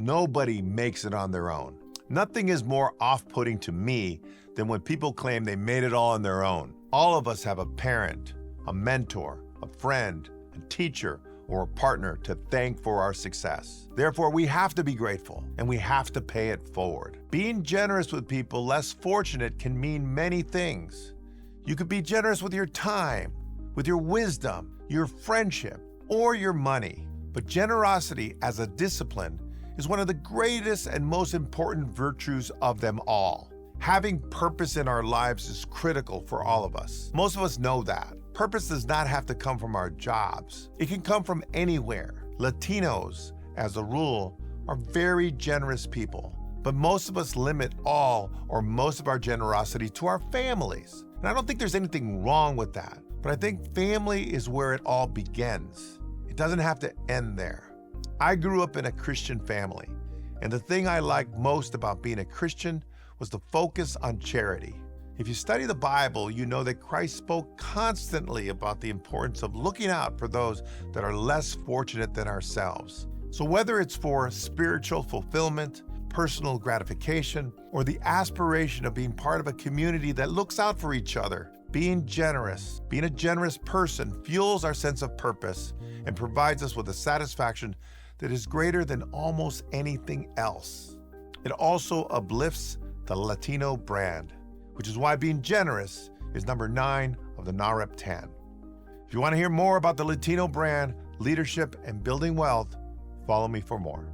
Nobody makes it on their own. Nothing is more off-putting to me than when people claim they made it all on their own. All of us have a parent, a mentor, a friend, a teacher, or a partner to thank for our success. Therefore, we have to be grateful and we have to pay it forward. Being generous with people less fortunate can mean many things. You could be generous with your time, with your wisdom, your friendship, or your money. But generosity as a discipline is one of the greatest and most important virtues of them all. Having purpose in our lives is critical for all of us. Most of us know that. Purpose does not have to come from our jobs. It can come from anywhere. Latinos, as a rule, are very generous people, but most of us limit all or most of our generosity to our families. And I don't think there's anything wrong with that, but I think family is where it all begins. It doesn't have to end there. I grew up in a Christian family, and the thing I liked most about being a Christian was the focus on charity. If you study the Bible, you know that Christ spoke constantly about the importance of looking out for those that are less fortunate than ourselves. So whether it's for spiritual fulfillment, personal gratification, or the aspiration of being part of a community that looks out for each other, being a generous person fuels our sense of purpose and provides us with a satisfaction that is greater than almost anything else. It also uplifts the Latino brand, which is why being generous is number 9 of the NAHREP 10. If you want to hear more about the Latino brand, leadership, and building wealth, follow me for more.